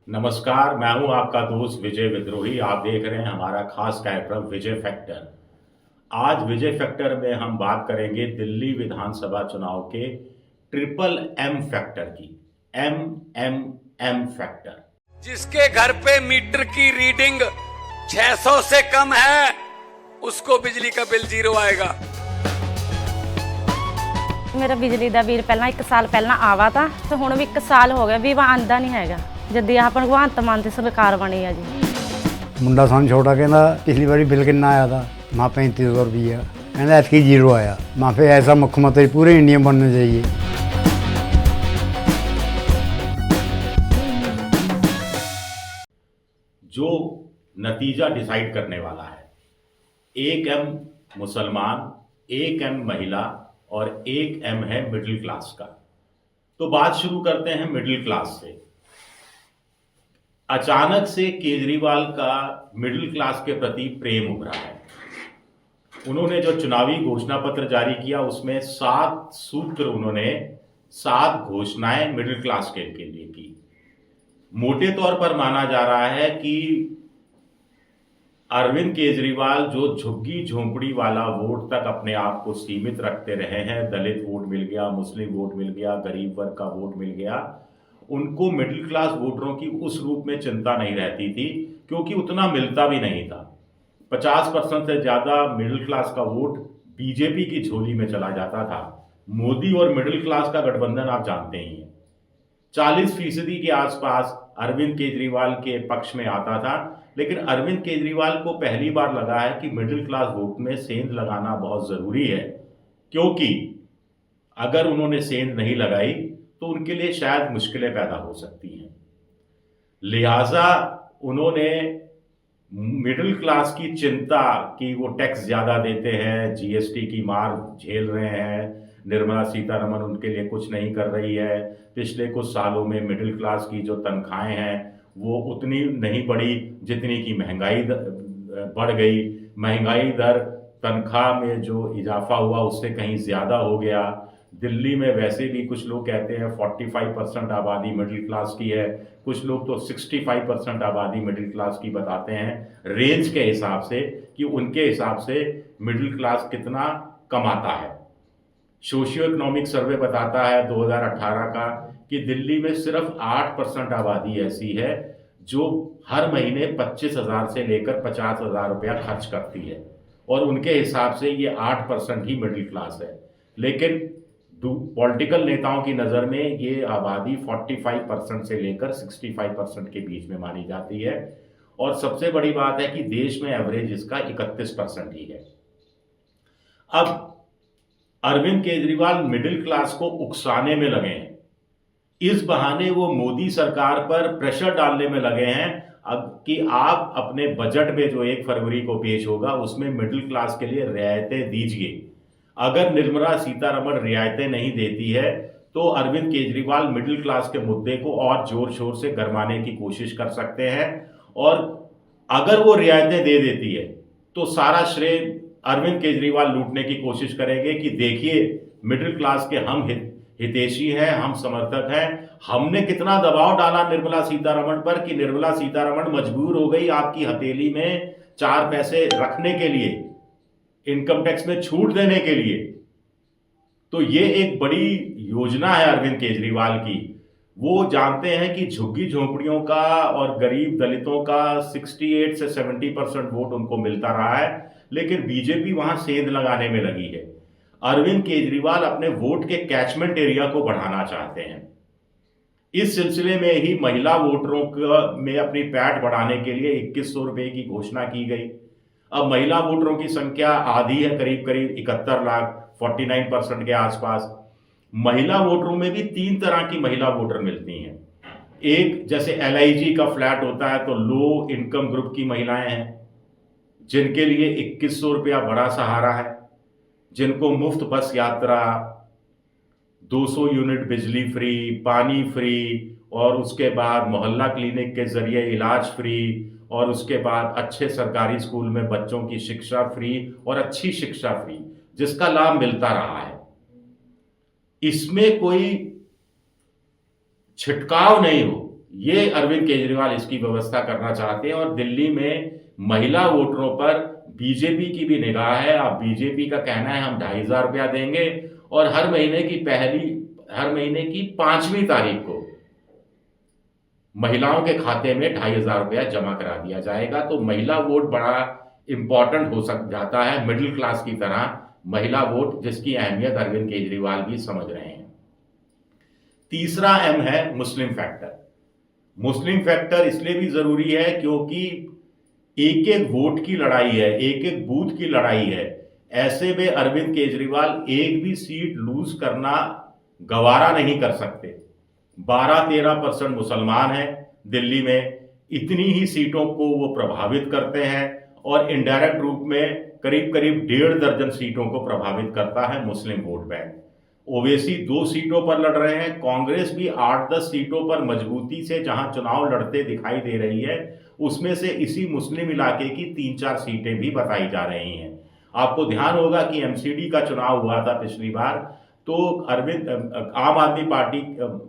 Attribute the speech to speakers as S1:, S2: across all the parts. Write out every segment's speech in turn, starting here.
S1: नमस्कार, मैं हूं आपका दोस्त विजय विद्रोही। आप देख रहे हैं हमारा खास कार्यक्रम विजय फैक्टर। आज विजय फैक्टर में हम बात करेंगे दिल्ली विधानसभा चुनाव के ट्रिपल एम फैक्टर की। M factor.
S2: जिसके घर पे मीटर की रीडिंग 600 से कम है उसको बिजली का बिल 0 आएगा।
S3: मेरा बिजली ਦਾ ਬਿੱਲ ਪਹਿਲਾਂ 1 ਸਾਲ ਪਹਿਲਾਂ ਆਵਾ ਤਾਂ ਤੇ ਹੁਣ ਵੀ 1 ਸਾਲ ਹੋ ਗਿਆ ਵੀ ਆਂਦਾ ਨਹੀਂ ਹੈਗਾ ਜਦ ਆਹ ਭਗਵੰਤ ਮਾਨ ਦੀ ਸਰਕਾਰ ਬਣੀ ਆ ਜੀ।
S4: ਮੁੰਡਾ ਸਾਨੂੰ ਛੋਟਾ ਕਹਿੰਦਾ ਪਿਛਲੀ ਵਾਰੀ ਬਿੱਲ ਕਿੰਨਾ ਆਇਆ था माँ 3500 रुपया कहना ऐसी 0 आया। माँ फिर ऐसा मुख्यमंत्री पूरे इंडिया में बनना चाहिए।
S1: जो नतीजा डिसाइड करने वाला है, 1 एम मुसलमान, 1 एम महिला और 1 एम है मिडिल क्लास का। तो बात शुरू करते हैं मिडिल क्लास से। अचानक से केजरीवाल का मिडिल क्लास के प्रति प्रेम उभरा है। उन्होंने जो चुनावी घोषणा पत्र जारी किया उसमें 7 सूत्र, उन्होंने 7 घोषणाएं मिडिल क्लास के लिए की। मोटे तौर पर माना जा रहा है कि अरविंद केजरीवाल जो झुग्गी झोंपड़ी वाला वोट तक अपने आप को सीमित रखते रहे हैं, दलित वोट मिल गया, मुस्लिम वोट मिल गया, गरीब वर्ग का वोट मिल गया, उनको मिडिल क्लास वोटरों की उस रूप में चिंता नहीं रहती थी क्योंकि उतना मिलता भी नहीं था। 50% से ज्यादा मिडिल क्लास का वोट बीजेपी की झोली में चला जाता था। मोदी और मिडिल क्लास का गठबंधन आप जानते ही हैं। 40% के आसपास अरविंद केजरीवाल के पक्ष में आता था, लेकिन अरविंद केजरीवाल को पहली बार लगा है कि मिडिल क्लास वोट में सेंध लगाना बहुत जरूरी है, क्योंकि अगर उन्होंने सेंध नहीं लगाई तो उनके लिए शायद मुश्किलें पैदा हो सकती हैं। लिहाजा उन्होंने मिडिल क्लास की चिंता कि वो टैक्स ज्यादा देते हैं, जीएसटी की मार झेल रहे हैं, निर्मला सीतारमण उनके लिए कुछ नहीं कर रही है, पिछले कुछ सालों में मिडिल क्लास की जो तनख्वाहें हैं वो उतनी नहीं बढ़ी जितनी की महंगाई बढ़ गई। महंगाई दर तनख्वाह में जो इजाफा हुआ उससे कहीं ज़्यादा हो गया। दिल्ली में वैसे भी कुछ लोग कहते हैं 45% आबादी मिडिल क्लास की है, कुछ लोग तो 65% आबादी मिडिल क्लास की बताते हैं रेंज के हिसाब से कि उनके हिसाब से मिडिल क्लास कितना कमाता है। सोशियो इकोनॉमिक सर्वे बताता है 2018 का कि दिल्ली में सिर्फ 8% आबादी ऐसी है जो हर महीने 25,000 से लेकर 50,000 रुपया खर्च करती है, और उनके हिसाब से ये 8% ही मिडिल क्लास है। लेकिन पॉलिटिकल नेताओं की नज़र में ये आबादी 45% से लेकर 65% के बीच में मानी जाती है, और सबसे बड़ी बात है कि देश में एवरेज इसका 31% ही है। अब अरविंद केजरीवाल मिडिल क्लास को उकसाने में लगे हैं। इस बहाने वो मोदी सरकार पर प्रेशर डालने में लगे हैं अब कि आप अपने बजट में जो 1 फरवरी को पेश होगा उसमें मिडिल क्लास के लिए रियायतें दीजिए। अगर निर्मला सीतारमण रियायतें नहीं देती है तो अरविंद केजरीवाल मिडिल क्लास के मुद्दे को और जोर शोर से गरमाने की कोशिश कर सकते हैं, और अगर वो रियायतें दे देती है तो सारा श्रेय अरविंद केजरीवाल लूटने की कोशिश करेंगे कि देखिए मिडिल क्लास के हम हितैषी हैं, हम समर्थक हैं, हमने कितना दबाव डाला निर्मला सीतारमण पर कि निर्मला सीतारमण मजबूर हो गई आपकी हथेली में 4 पैसे रखने के लिए, इनकम टैक्स में छूट देने के लिए। तो ये एक बड़ी योजना है अरविंद केजरीवाल की। वो जानते हैं कि झुग्गी झोंपड़ियों का और गरीब दलितों का 68 से 70% वोट उनको मिलता रहा है, लेकिन बीजेपी वहां सेंध लगाने में लगी है। अरविंद केजरीवाल अपने वोट के कैचमेंट एरिया को बढ़ाना चाहते हैं। इस सिलसिले में ही महिला वोटरों में अपनी पैठ बढ़ाने के लिए 2100 रुपये की घोषणा की गई। अब महिला वोटरों की संख्या आधी है, करीब करीब 71 लाख, 49% के आसपास। महिला वोटरों में भी 3 तरह की महिला वोटर मिलती हैं। एक जैसे LIG का फ्लैट होता है तो लो इनकम ग्रुप की महिलाएं हैं जिनके लिए 2100 रुपया बड़ा सहारा है, जिनको मुफ्त बस यात्रा, 200 यूनिट बिजली फ्री, पानी फ्री, और उसके बाद मोहल्ला क्लिनिक के जरिए इलाज फ्री, और उसके बाद अच्छे सरकारी स्कूल में बच्चों की शिक्षा फ्री और अच्छी शिक्षा फ्री, जिसका लाभ मिलता रहा है। इसमें कोई छिटकाव नहीं हो, ये अरविंद केजरीवाल इसकी व्यवस्था करना चाहते हैं। और दिल्ली में महिला वोटरों पर बीजेपी की भी निगाह है। अब बीजेपी का कहना है हम 2,500 रुपया देंगे और हर महीने की 5वीं तारीख को महिलाओं के खाते में 2,500 रुपया जमा करा दिया जाएगा। तो महिला वोट बड़ा इंपॉर्टेंट हो जाता है, मिडिल क्लास की तरह महिला वोट, जिसकी अहमियत अरविंद केजरीवाल भी समझ रहे हैं। तीसरा एम है मुस्लिम फैक्टर। मुस्लिम फैक्टर इसलिए भी जरूरी है क्योंकि एक एक वोट की लड़ाई है, एक एक बूथ की लड़ाई है। ऐसे में अरविंद केजरीवाल एक भी सीट लूज करना गवारा नहीं कर सकते। 12-13% मुसलमान हैं दिल्ली में, इतनी ही सीटों को वो प्रभावित करते हैं और इनडायरेक्ट रूप में करीब करीब 1.5 दर्जन सीटों को प्रभावित करता है मुस्लिम वोट बैंक। ओवैसी 2 सीटों पर लड़ रहे हैं, कांग्रेस भी 8-10 सीटों पर मजबूती से जहां चुनाव लड़ते दिखाई दे रही है, उसमें से इसी मुस्लिम इलाके की 3-4 सीटें भी बताई जा रही हैं। आपको ध्यान होगा कि एमसीडी का चुनाव हुआ था पिछली बार, तो आम आदमी पार्टी,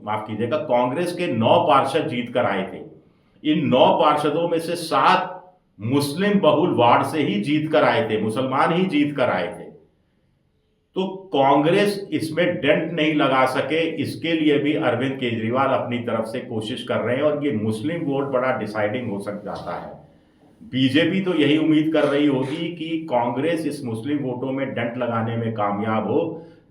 S1: माफ कीजिएगा, कांग्रेस के 9 पार्षद जीत कर आए थे। इन 9 पार्षदों में से 7 मुस्लिम बहुल वार्ड से ही जीत कर आए थे, मुसलमान ही जीत कर आए थे। तो कांग्रेस इसमें डेंट नहीं लगा सके, इसके लिए भी अरविंद केजरीवाल अपनी तरफ से कोशिश कर रहे हैं और ये मुस्लिम वोट बड़ा डिसाइडिंग हो जाता है। बीजेपी तो यही उम्मीद कर रही होगी कि कांग्रेस इस मुस्लिम वोटों में डेंट लगाने में कामयाब हो,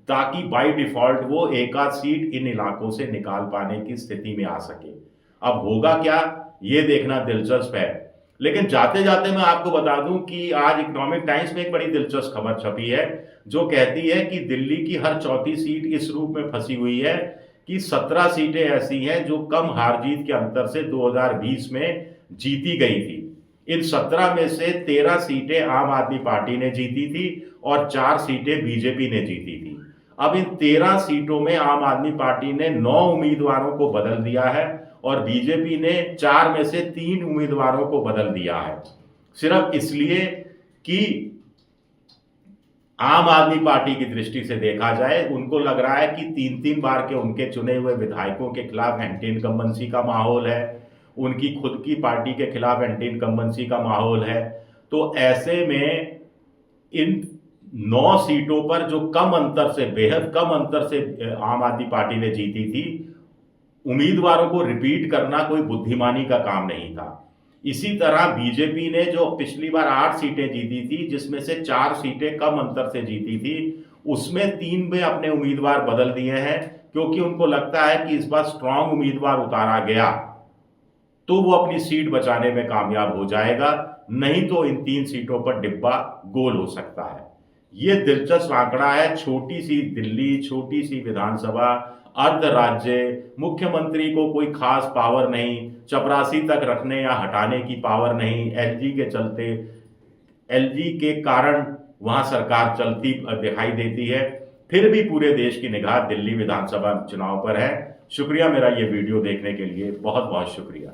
S1: ताकि बाय डिफॉल्ट वो एक आध सीट इन इलाकों से निकाल पाने की स्थिति में आ सके। अब होगा क्या, ये देखना दिलचस्प है। लेकिन जाते जाते मैं आपको बता दूं कि आज इकोनॉमिक टाइम्स में एक बड़ी दिलचस्प खबर छपी है, जो कहती है कि दिल्ली की हर चौथी सीट इस रूप में फंसी हुई है कि 17 सीटें ऐसी हैं जो कम हार जीत के अंतर से 2020 में जीती गई थी। इन 17 में से 13 सीटें आम आदमी पार्टी ने जीती थी और 4 सीटें बीजेपी ने जीती थी। अब इन 13 सीटों में आम आदमी पार्टी ने 9 उम्मीदवारों को बदल दिया है और बीजेपी ने 4 में से 3 उम्मीदवारों को बदल दिया है, सिर्फ इसलिए कि आम आदमी पार्टी की दृष्टि से देखा जाए, उनको लग रहा है कि 3-3 बार के उनके चुने हुए विधायकों के खिलाफ एंटी इनकम्बेंसी का माहौल है, उनकी खुद की पार्टी के खिलाफ एंटी इनकम्बेंसी का माहौल है। तो ऐसे में इन 9 सीटों पर जो कम अंतर से, बेहद कम अंतर से आम आदमी पार्टी ने जीती थी, उम्मीदवारों को रिपीट करना कोई बुद्धिमानी का काम नहीं था। इसी तरह बीजेपी ने जो पिछली बार 8 सीटें जीती थी, जिसमें से 4 सीटें कम अंतर से जीती थी, उसमें 3 में अपने उम्मीदवार बदल दिए हैं, क्योंकि उनको लगता है कि इस बार स्ट्रांग उम्मीदवार उतारा गया तो वो अपनी सीट बचाने में कामयाब हो जाएगा, नहीं तो इन 3 सीटों पर डिब्बा गोल हो सकता है। ये दिलचस्प आंकड़ा है। छोटी सी दिल्ली, छोटी सी विधानसभा, अर्ध राज्य, मुख्यमंत्री को कोई खास पावर नहीं, चपरासी तक रखने या हटाने की पावर नहीं, एलजी के कारण वहां सरकार चलती दिखाई देती है। फिर भी पूरे देश की निगाह दिल्ली विधानसभा चुनाव पर है। शुक्रिया, मेरा ये वीडियो देखने के लिए बहुत बहुत शुक्रिया।